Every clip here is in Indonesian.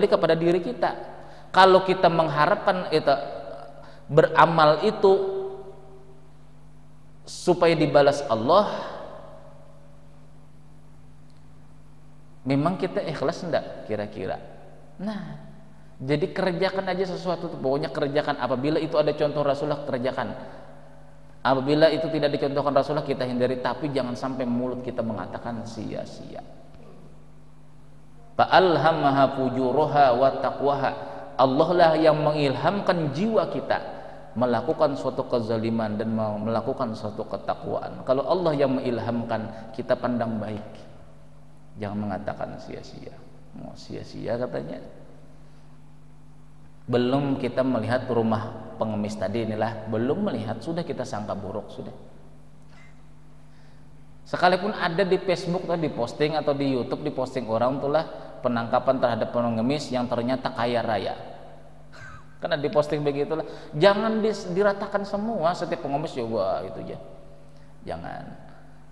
kepada diri kita. Kalau kita mengharapkan itu beramal itu supaya dibalas Allah, memang kita ikhlas enggak kira-kira? Nah, jadi kerjakan aja sesuatu, pokoknya kerjakan. Apabila itu ada contoh Rasulullah, kerjakan. Apabila itu tidak dicontohkan Rasulullah, kita hindari. Tapi jangan sampai mulut kita mengatakan sia-sia. Fa'alhamaha fujuruha wa taqwaha. Allah lah yang mengilhamkan jiwa kita melakukan suatu kezaliman dan melakukan suatu ketakwaan. Kalau Allah yang mengilhamkan, kita pandang baik. Jangan mengatakan sia-sia. Mau sia-sia katanya. Belum kita melihat rumah pengemis tadi inilah, belum melihat sudah kita sangka buruk sudah. Sekalipun ada di Facebook atau di posting atau di YouTube di posting orang itulah penangkapan terhadap pengemis yang ternyata kaya raya. Karena di posting begitulah, jangan diratakan semua setiap pengemis ya wah itu aja. Jangan.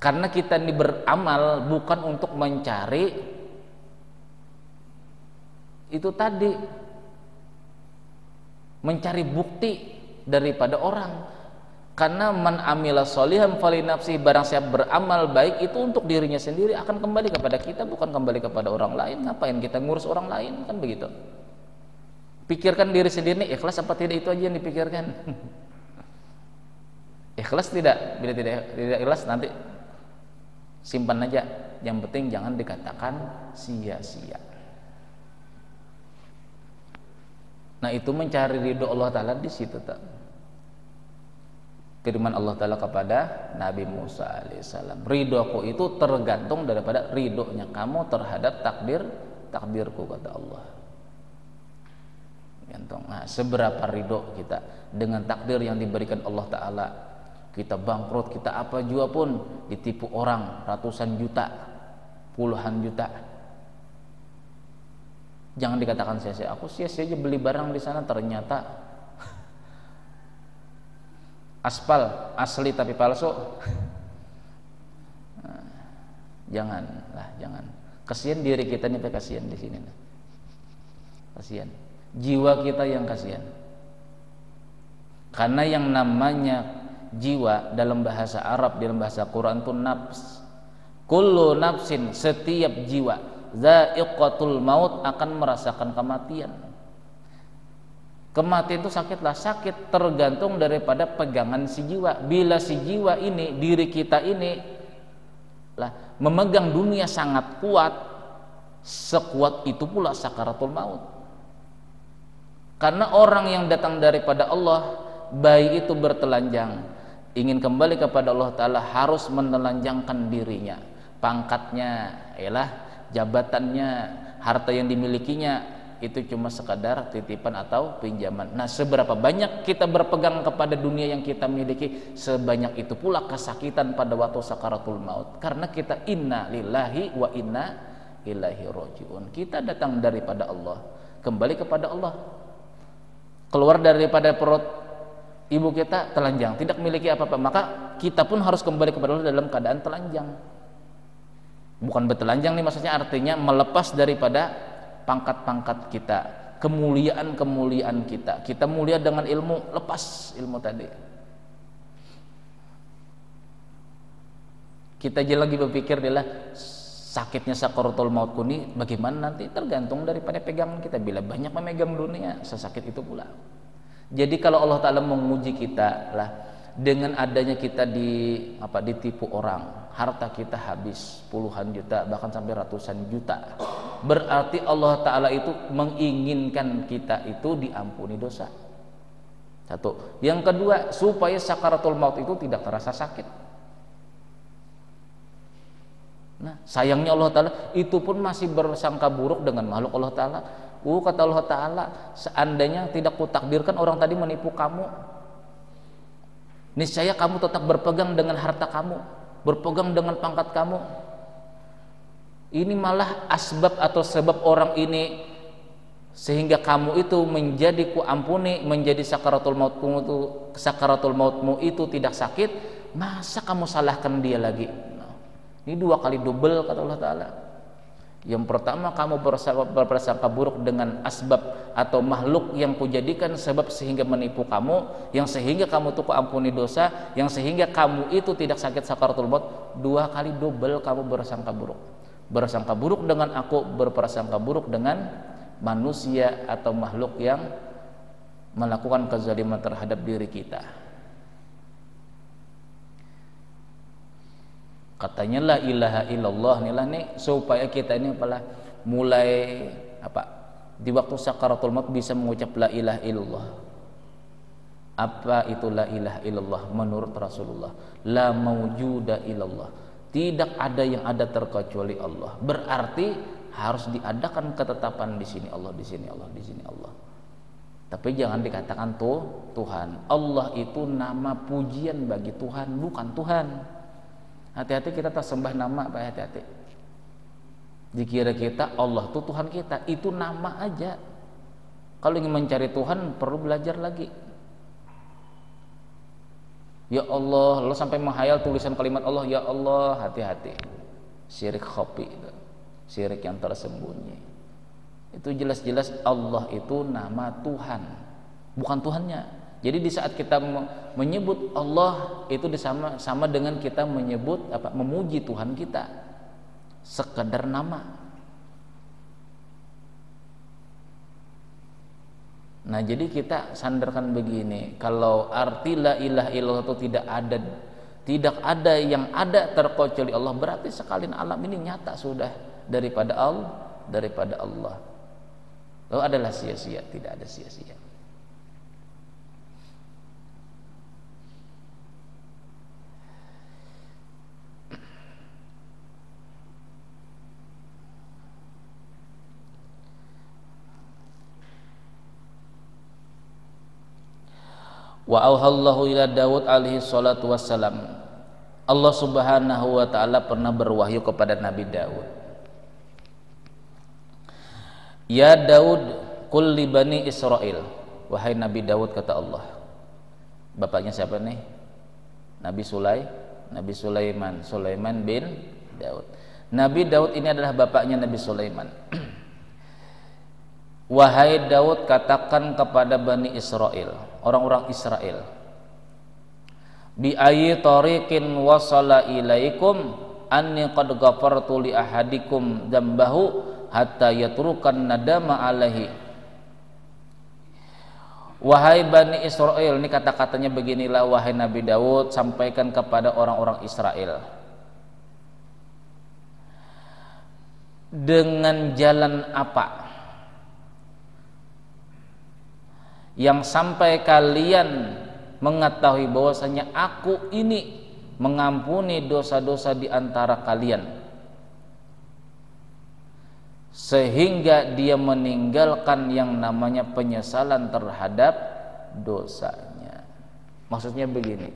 Karena kita ini beramal bukan untuk mencari itu tadi, mencari bukti daripada orang. Karena man amila sholihan falinafsi, barang siapa beramal baik itu untuk dirinya sendiri, akan kembali kepada kita, bukan kembali kepada orang lain. Ngapain kita ngurus orang lain, kan begitu. Pikirkan diri sendiri, ikhlas apa tidak, itu aja yang dipikirkan. Ikhlas tidak? Bila tidak ikhlas nanti simpan aja. Yang penting jangan dikatakan sia-sia. Nah, itu mencari ridho Allah Ta'ala di situ. Firman Allah Ta'ala kepada Nabi Musa alaihissalam, ridhoku itu tergantung daripada ridhonya kamu terhadap takdirku, kata Allah. Nah, seberapa ridho kita dengan takdir yang diberikan Allah Ta'ala. Kita bangkrut, kita apa juga pun ditipu orang ratusan juta, puluhan juta, jangan dikatakan sia-sia. Aku sia-sia aja beli barang di sana, ternyata aspal asli tapi palsu. Nah, janganlah, jangan. Kasihan diri kita nih, kasihan di sini. Kasihan jiwa kita yang kasihan. Karena yang namanya jiwa dalam bahasa Arab, dalam bahasa Quran itu nafs. Kullu nafsin, setiap jiwa, za'iqatul maut, akan merasakan kematian. Kematian itu sakitlah, sakit tergantung daripada pegangan si jiwa. Bila si jiwa ini, diri kita ini lah memegang dunia sangat kuat, sekuat itu pula sakaratul maut. Karena orang yang datang daripada Allah, baik itu bertelanjang, ingin kembali kepada Allah Ta'ala, harus menelanjangkan dirinya, pangkatnya, jabatannya, harta yang dimilikinya, itu cuma sekadar titipan atau pinjaman. Nah, seberapa banyak kita berpegang kepada dunia yang kita miliki, sebanyak itu pula kesakitan pada waktu sakaratul maut. Karena kita inna lillahi wa inna ilaihi rajiun. Kita datang daripada Allah, kembali kepada Allah. Keluar daripada perut ibu kita telanjang, tidak memiliki apa-apa, maka kita pun harus kembali kepada Allah dalam keadaan telanjang. Bukan bertelanjang nih, maksudnya artinya melepas daripada pangkat-pangkat kita, kemuliaan-kemuliaan kita. Kita mulia dengan ilmu, lepas ilmu tadi. Kita aja lagi berpikir adalah sakitnya sakaratul maut kuni bagaimana nanti, tergantung daripada pegangan kita. Bila banyak memegang dunia, sesakit itu pula. Jadi kalau Allah Ta'ala menguji kita lah dengan adanya kita ditipu orang, harta kita habis puluhan juta, bahkan sampai ratusan juta, berarti Allah Ta'ala itu menginginkan kita itu diampuni dosa. Satu. Yang kedua, supaya sakaratul maut itu tidak terasa sakit. Nah, sayangnya Allah Ta'ala itu pun masih bersangka buruk dengan makhluk Allah Ta'ala. Kata Allah Ta'ala, seandainya tidak kutakdirkan orang tadi menipu kamu, niscaya kamu tetap berpegang dengan harta kamu, berpegang dengan pangkat kamu. Ini malah asbab atau sebab orang ini sehingga kamu itu menjadi kuampuni, menjadi sakaratul mautmu itu tidak sakit. Masa kamu salahkan dia lagi? Ini dua kali double, kata Allah Ta'ala. Yang pertama, kamu berprasangka buruk dengan asbab atau makhluk yang kujadikan sebab sehingga menipu kamu, yang sehingga kamu tuh ampuni dosa, yang sehingga kamu itu tidak sakit sakaratul maut. 2 kali double kamu berprasangka buruk. Berprasangka buruk dengan aku, berprasangka buruk dengan manusia atau makhluk yang melakukan kezaliman terhadap diri kita. Katanya la ilaha illallah nih supaya kita ini apalah mulai di waktu sakaratul maut bisa mengucap la ilaha illallah. Apa itu la ilaha illallah menurut Rasulullah? La maujuda illallah. Tidak ada yang ada terkecuali Allah. Berarti harus diadakan ketetapan di sini Allah, di sini Allah, di sini Allah. Tapi jangan dikatakan Tuhan. Allah itu nama pujian bagi Tuhan, bukan Tuhan. Hati-hati kita tersembah nama, Pak, hati-hati. Dikira kita Allah itu Tuhan kita, itu nama aja. Kalau ingin mencari Tuhan perlu belajar lagi. Ya Allah, lo sampai menghayal tulisan kalimat Allah, ya Allah, hati-hati. Syirik khafi itu. Syirik yang tersembunyi. Itu jelas-jelas Allah itu nama Tuhan, bukan Tuhannya. Jadi di saat kita menyebut Allah itu sama dengan kita menyebut memuji Tuhan kita. Sekedar nama. Nah, jadi kita sandarkan begini, kalau arti la ilaha illallah itu tidak ada yang ada terkecuali Allah, berarti sekalian alam ini nyata sudah daripada Allah. Lalu adalah sia-sia, tidak ada sia-sia. Wa auhallahu ila Daud alaihi salatu wassalam. Allah subhanahu wa ta'ala pernah berwahyu kepada Nabi Daud. Ya Daud, qul li bani Israel. Wahai Nabi Daud, kata Allah. Bapaknya siapa nih? Nabi Sulaiman. Sulaiman bin Daud. Nabi Daud ini adalah bapaknya Nabi Sulaiman. Wahai Daud, katakan kepada Bani Israel, orang-orang Israel, bi ayyi tariqin wasala ilaikum anni qad ghafartu li ahadikum dzambahu hatta yatrukan nadama alaihi. Wahai Bani Israel, ini kata-katanya beginilah wahai Nabi Daud, sampaikan kepada orang-orang Israel. Dengan jalan apa yang sampai kalian mengetahui bahwasanya aku ini mengampuni dosa-dosa di antara kalian, sehingga dia meninggalkan yang namanya penyesalan terhadap dosanya. Maksudnya begini,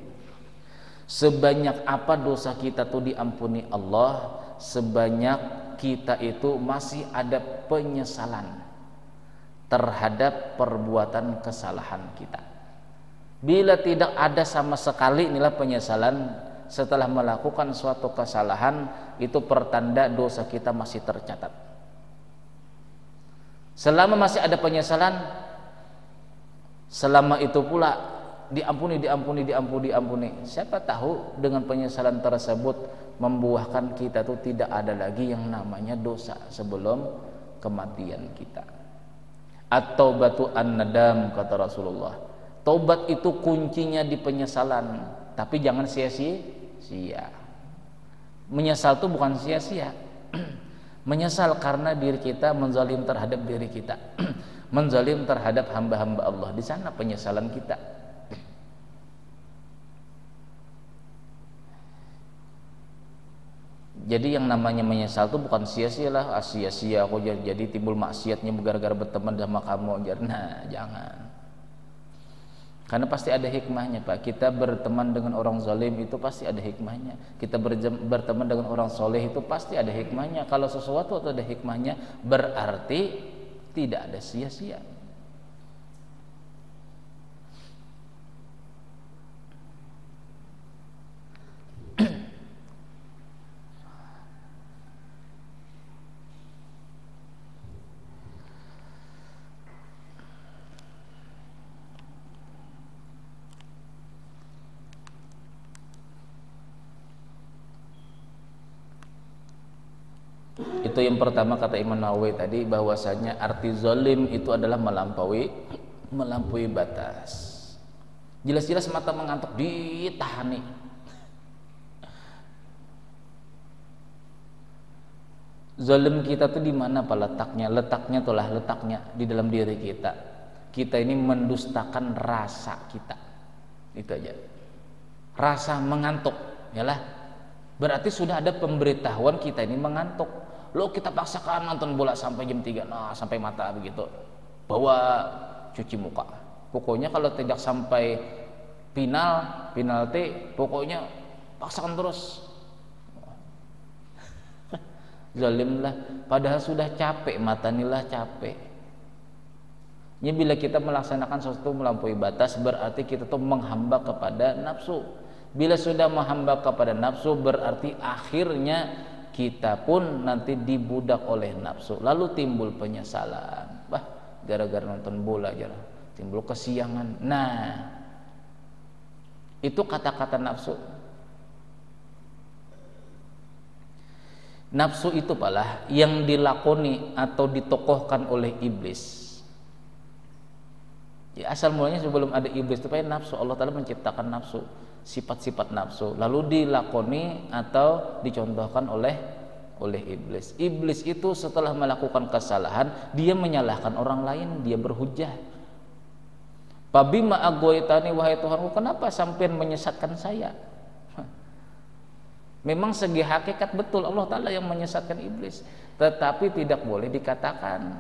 sebanyak apa dosa kita tuh diampuni Allah, sebanyak kita itu masih ada penyesalan terhadap perbuatan kesalahan kita. Bila tidak ada sama sekali inilah penyesalan setelah melakukan suatu kesalahan, itu pertanda dosa kita masih tercatat. Selama masih ada penyesalan, selama itu pula diampuni. Siapa tahu dengan penyesalan tersebut membuahkan kita tuh tidak ada lagi yang namanya dosa sebelum kematian kita. At-taubatu an-nadam, kata Rasulullah. Taubat itu kuncinya di penyesalan, tapi jangan sia-sia. Menyesal itu bukan sia-sia. Menyesal karena diri kita menzalim terhadap diri kita, menzalim terhadap hamba-hamba Allah. Di sana penyesalan kita. Jadi yang namanya menyesal itu bukan sia-sia lah, sia-sia aku jadi timbul maksiatnya gara-gara berteman sama kamu. Nah, jangan. Karena pasti ada hikmahnya, Pak. Kita berteman dengan orang zalim itu pasti ada hikmahnya. Kita berteman dengan orang soleh itu pasti ada hikmahnya. Kalau sesuatu itu ada hikmahnya, berarti tidak ada sia-sia. Itu yang pertama kata Imam Nawawi tadi, bahwasanya arti zalim itu adalah melampaui batas. Jelas-jelas mata mengantuk ditahani. Zalim kita tuh di mana Pak letaknya? Letaknya itulah letaknya di dalam diri kita. Kita ini mendustakan rasa kita. Itu aja. Rasa mengantuk, yalah. Berarti sudah ada pemberitahuan kita ini mengantuk. Lo kita paksakan nonton bola sampai jam 3, nah sampai mata begitu. Bawa cuci muka. Pokoknya kalau tidak sampai penalti, pokoknya paksakan terus. Zalim lah, padahal sudah capek, mata inilah capek. Ini bila kita melaksanakan sesuatu melampaui batas, berarti kita tuh menghamba kepada nafsu. Bila sudah menghamba kepada nafsu, berarti akhirnya kita pun nanti dibudak oleh nafsu. Lalu timbul penyesalan. Gara-gara nonton bola aja timbul kesiangan. Nah, itu kata-kata nafsu. Nafsu itu palah yang dilakoni atau ditokohkan oleh iblis. Ya, asal mulanya sebelum ada iblis itu nafsu. Allah Ta'ala menciptakan nafsu, sifat-sifat nafsu, lalu dilakoni atau dicontohkan oleh iblis. Iblis itu setelah melakukan kesalahan, dia menyalahkan orang lain, dia berhujah. Fabima aghwaytani, wahai Tuhanku, kenapa sampean menyesatkan saya? Memang segi hakikat betul Allah Ta'ala yang menyesatkan iblis, tetapi tidak boleh dikatakan.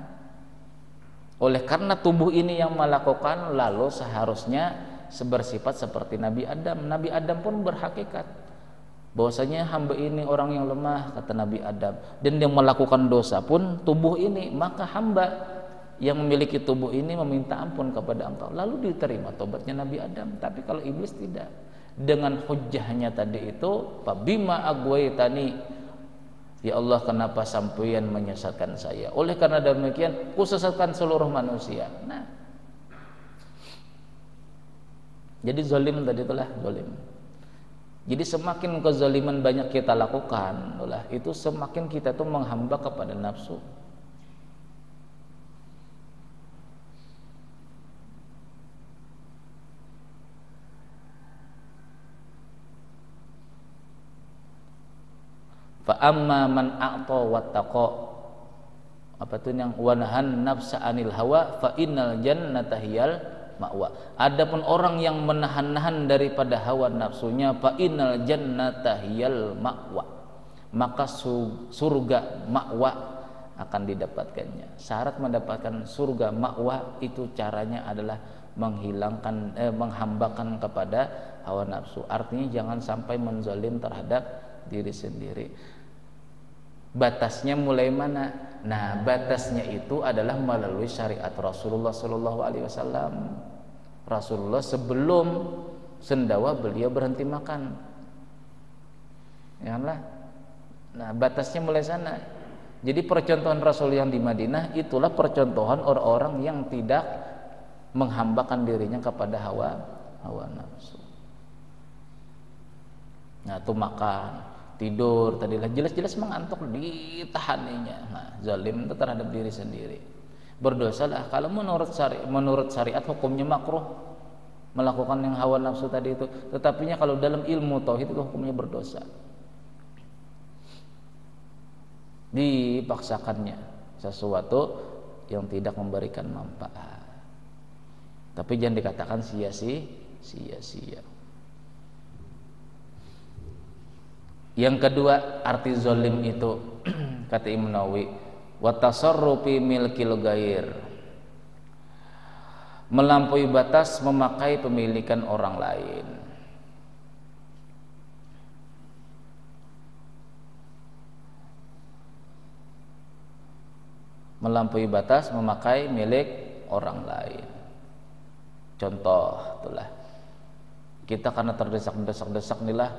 Oleh karena tubuh ini yang melakukan, lalu seharusnya bersifat seperti Nabi Adam. Nabi Adam pun berhakikat bahwasanya hamba ini orang yang lemah, kata Nabi Adam, dan yang melakukan dosa pun tubuh ini, maka hamba yang memiliki tubuh ini meminta ampun kepada Engkau, lalu diterima tobatnya Nabi Adam. Tapi kalau iblis tidak, dengan hujahnya tadi itu, fabima aghwaytani, ya Allah kenapa sampeyan menyesatkan saya? Oleh karena demikian ku sesatkan seluruh manusia. Nah, jadi zalim tadi itulah zalim. Jadi semakin kezaliman banyak kita lakukan, itu semakin kita tuh menghamba kepada nafsu. Fa amma man a'ta wattaqa, apa tuh yang wanahan nafsa anil hawa fa innal jannata hiyal ma'wa. Adapun orang yang menahan-nahan daripada hawa nafsunya, fa innal jannata hiyal ma'wa, maka surga ma'wa akan didapatkannya. Syarat mendapatkan surga ma'wa itu caranya adalah menghambakan kepada hawa nafsu. Artinya jangan sampai menzalim terhadap diri sendiri. Batasnya mulai mana? Nah, batasnya itu adalah melalui syariat Rasulullah Sallallahu Alaihi Wasallam. Rasulullah sebelum sendawa beliau berhenti makan, ya kan? Nah, batasnya mulai sana. Jadi percontohan Rasul yang di Madinah itulah percontohan orang-orang yang tidak menghambakan dirinya kepada hawa nafsu. Nah, itu makan, tidur, tadilah jelas-jelas mengantuk, ditahaninya. Nah, zalim itu terhadap diri sendiri. Berdosalah kalau menurut syariat hukumnya makruh melakukan yang hawa nafsu tadi itu, tetapinya kalau dalam ilmu tauhid itu hukumnya berdosa. Dipaksakannya sesuatu yang tidak memberikan manfaat. Tapi jangan dikatakan sia-sia. Yang kedua, arti zalim itu kata Imam Nawawi, wa tasarrufi milkil ghair, melampaui batas memakai pemilikan orang lain. Melampaui batas memakai milik orang lain. Contoh itulah, kita karena terdesak-desak inilah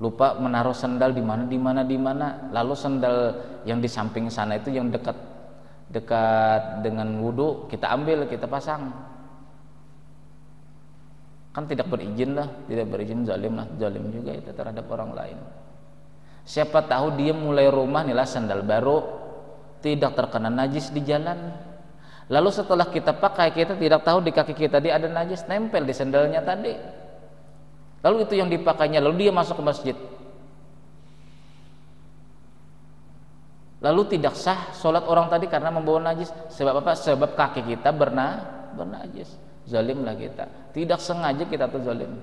lupa menaruh sendal di mana, lalu sendal yang di samping sana itu yang dekat dengan wudu kita ambil, kita pasang, kan tidak berizin, zalim juga itu terhadap orang lain. Siapa tahu dia mulai rumah nih lah sandal baru, tidak terkena najis di jalan. Lalu setelah kita pakai, kita tidak tahu di kaki kita dia ada najis nempel di sandalnya tadi. Lalu itu yang dipakainya, lalu dia masuk ke masjid. Lalu tidak sah sholat orang tadi karena membawa najis. Sebab apa? Sebab kaki kita bernajis. Zalimlah kita. Tidak sengaja kita tuh zalim.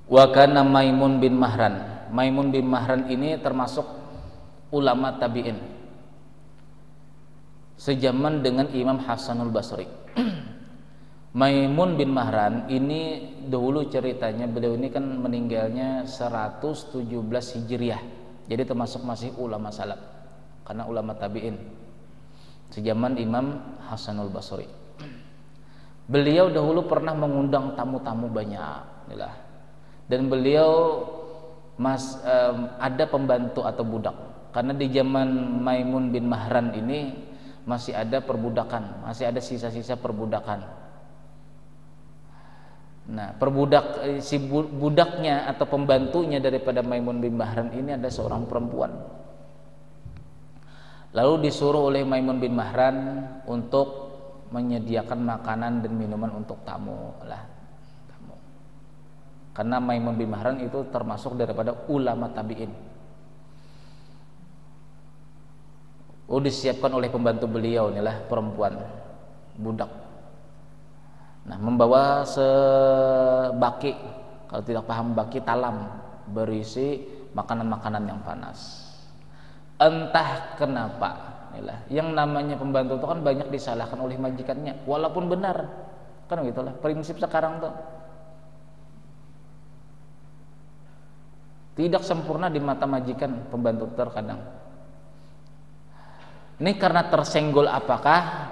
Wa kana Maimun bin Mahran. Maimun bin Mahran ini termasuk ulama tabi'in, sejaman dengan Imam Hasanul Basri. Maimun bin Mahran ini dahulu ceritanya, beliau ini kan meninggalnya 117 Hijriah. Jadi termasuk masih ulama salaf, karena ulama tabi'in, sejaman Imam Hasanul Basri. Beliau dahulu pernah mengundang tamu-tamu banyak, inilah. Dan beliau ada pembantu atau budak, karena di zaman Maimun bin Mahran ini masih ada perbudakan, masih ada sisa-sisa perbudakan. Nah, budaknya atau pembantunya daripada Maimun bin Mahran ini ada seorang perempuan. Lalu disuruh oleh Maimun bin Mahran untuk menyediakan makanan dan minuman untuk tamu lah. Karena Maimun bin Mahran itu termasuk daripada ulama tabi'in. Disiapkan oleh pembantu beliau inilah perempuan budak. Nah, membawa sebaki, kalau tidak paham baki, talam berisi makanan-makanan yang panas. Entah kenapa, inilah yang namanya pembantu itu kan banyak disalahkan oleh majikannya, walaupun benar, kan gitulah prinsip sekarang tuh. Tidak sempurna di mata majikan pembantu terkadang. Ini karena tersenggol apakah?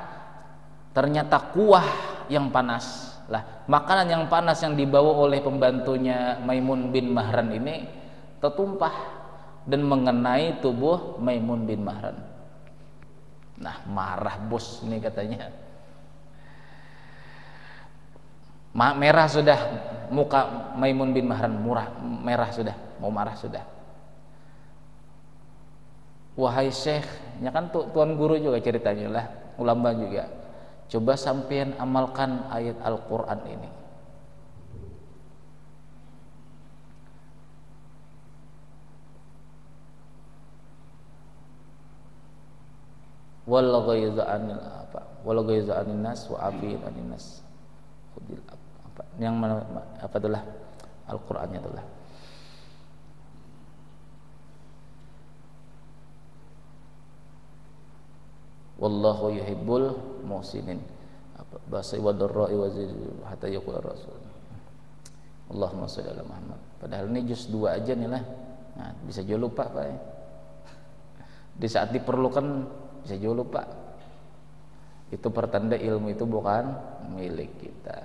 Ternyata kuah yang panas. Lah, makanan yang panas yang dibawa oleh pembantunya Maimun bin Mahran ini tertumpah dan mengenai tubuh Maimun bin Mahran. Nah, marah bos ini katanya. Merah sudah muka Maimun bin Mahran, merah sudah, mau marah sudah. Wahai Syekh, ya kan tuan guru juga ceritanya lah, ulama juga. Coba sampean amalkan ayat Al-Qur'an ini. Wal ghaiza anil apa? Wal ghaiza anin nas wa afin anin nas. Yang mana apa itulah Al-Qur'annya itulah. Wallahu yuhibbul muhsinin. Bahasa wadarra'i wa hatta yaqul rasul. Allahumma shalli ala Muhammad. Padahal ini juz 2 aja nih lah. Nah, bisa juga lupa Pak ya. Di saat diperlukan bisa juga lupa. Itu pertanda ilmu itu bukan milik kita.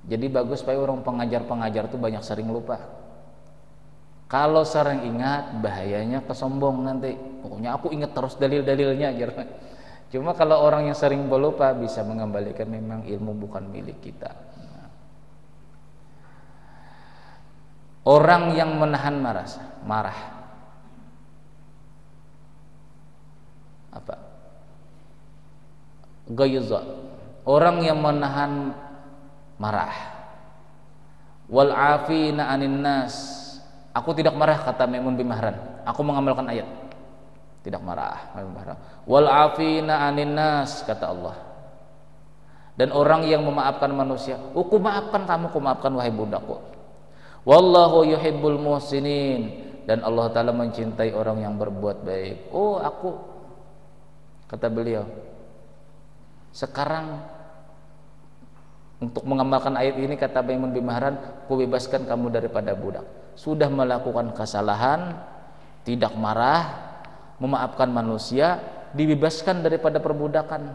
Jadi bagus Pak, orang pengajar-pengajar itu banyak sering lupa. Kalau sering ingat, bahayanya kesombong nanti. Pokoknya aku ingat terus dalil-dalilnya aja. Cuma kalau orang yang sering berlupa bisa mengembalikan memang ilmu bukan milik kita. Orang yang menahan marah. Apa? Ghaiza. Orang yang menahan marah. Wal afina anin nas. Aku tidak marah, kata Maimun bin Mahran. Aku mengamalkan ayat. Tidak marah, Maimun bin Mahran. Wal afina anin nas, kata Allah. Dan orang yang memaafkan manusia. Ku maafkan kamu, ku maafkan wahai budakku. Wallahu yuhibbul muhsinin. Dan Allah Ta'ala mencintai orang yang berbuat baik. Aku, kata beliau, sekarang untuk mengamalkan ayat ini, kata Maimun bin Mahran, ku bebaskan kamu daripada budak. Sudah melakukan kesalahan, tidak marah, memaafkan manusia, dibebaskan daripada perbudakan.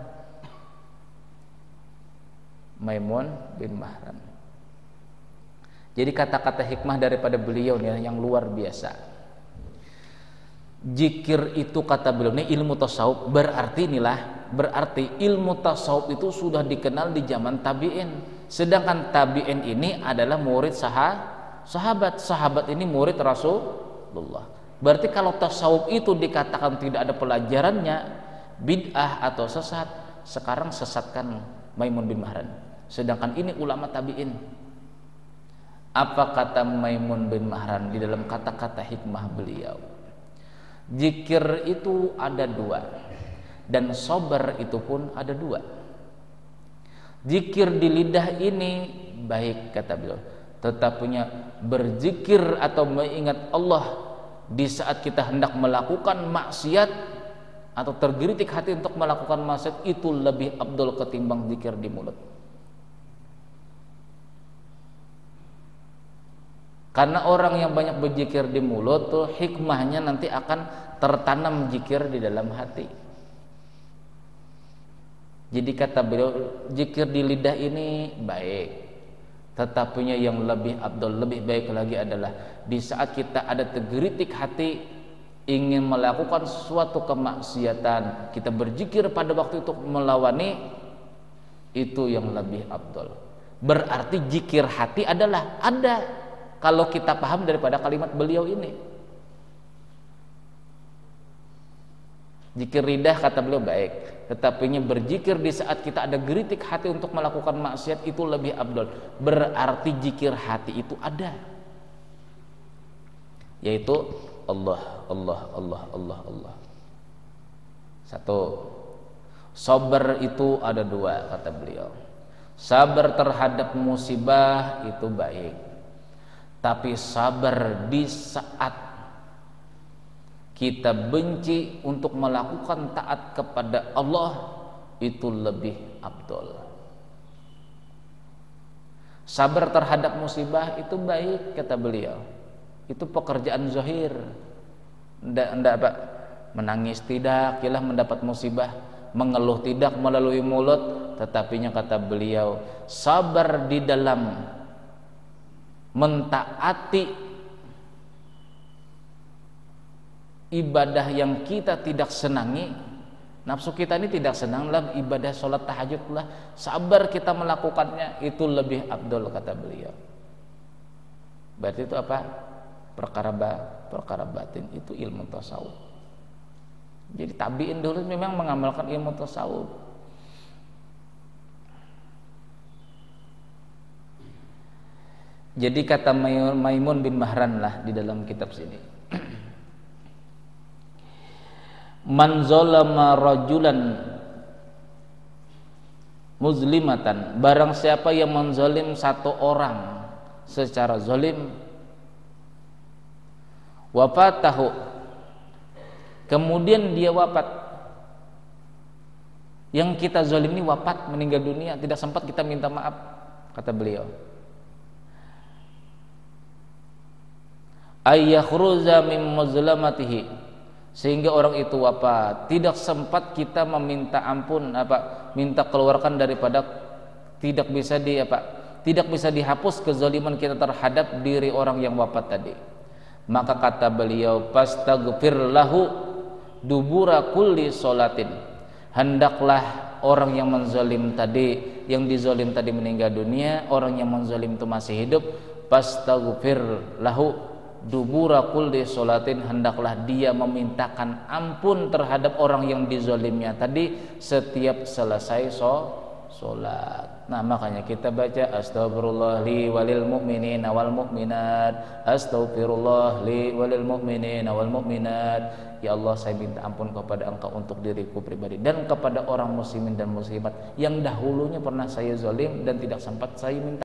Maimun bin Mahran. Jadi kata-kata hikmah daripada beliau nih yang luar biasa. Zikir itu kata beliau ini ilmu tasawuf, berarti ilmu tasawuf itu sudah dikenal di zaman tabi'in. Sedangkan tabi'in ini adalah murid sahabat ini murid Rasulullah. Berarti kalau tasawuf itu dikatakan tidak ada pelajarannya, bid'ah atau sesat, sekarang sesatkan Maimun bin Mahran. Sedangkan ini ulama tabi'in. Apa kata Maimun bin Mahran di dalam kata-kata hikmah beliau? Zikir itu ada dua, dan sabar itu pun ada dua. Zikir di lidah ini baik kata beliau, tetapinya berzikir atau mengingat Allah di saat kita hendak melakukan maksiat atau tergelitik hati untuk melakukan maksiat itu lebih afdal ketimbang zikir di mulut. Karena orang yang banyak berzikir di mulut tuh hikmahnya nanti akan tertanam zikir di dalam hati. Jadi kata beliau, zikir di lidah ini baik, tetapinya yang lebih afdal, lebih baik lagi adalah di saat kita ada tergelitik hati ingin melakukan suatu kemaksiatan, kita berzikir pada waktu itu melawani, itu yang lebih afdal. Berarti zikir hati adalah ada. Kalau kita paham daripada kalimat beliau ini, zikir lidah kata beliau baik, tetapinya berzikir di saat kita ada geritik hati untuk melakukan maksiat itu lebih afdal. Berarti zikir hati itu ada, yaitu Allah, Allah, Allah, Allah, Allah. Satu. Sabar itu ada dua kata beliau. Sabar terhadap musibah itu baik, tapi sabar di saat kita benci untuk melakukan taat kepada Allah itu lebih afdal. Sabar terhadap musibah itu baik kata beliau. Itu pekerjaan zahir. Ndak Pak, menangis tidak, ialah mendapat musibah, mengeluh tidak melalui mulut, tetapinya kata beliau, sabar di dalam mentaati ibadah yang kita tidak senangi, nafsu kita ini tidak senang lah ibadah sholat tahajud lah, sabar kita melakukannya itu lebih afdal kata beliau. Berarti itu apa? Perkara batin, itu ilmu tasawuf. Jadi tabiin dulu memang mengamalkan ilmu tasawuf. Jadi kata Maimun bin Mahran lah di dalam kitab sini, man zalama rajulan muzlimatan, barang siapa yang menzalim satu orang secara zalim, wafatahu, kemudian dia wafat, yang kita zalim ini wafat, meninggal dunia, tidak sempat kita minta maaf kata beliau, ayyakhruza min muzlamatihi, sehingga orang itu wafat, tidak sempat kita meminta ampun, minta keluarkan daripada, tidak bisa dihapus kezaliman kita terhadap diri orang yang wafat tadi. Maka kata beliau, fastaghfir lahu dubura kulli sholatin, hendaklah orang yang menzalim tadi, yang dizalim tadi meninggal dunia, orang yang menzalim itu masih hidup, fastaghfir lahu dubura kulli sholatin, hendaklah dia memintakan ampun terhadap orang yang dizalimnya tadi setiap selesai sholat. Nah makanya kita baca astagfirullah li walil mu'minina wal mu'minat, astagfirullah li walil mu'minina wal mu'minat. Ya Allah, saya minta ampun kepada Engkau untuk diriku pribadi dan kepada orang muslimin dan muslimat yang dahulunya pernah saya zalim dan tidak sempat saya minta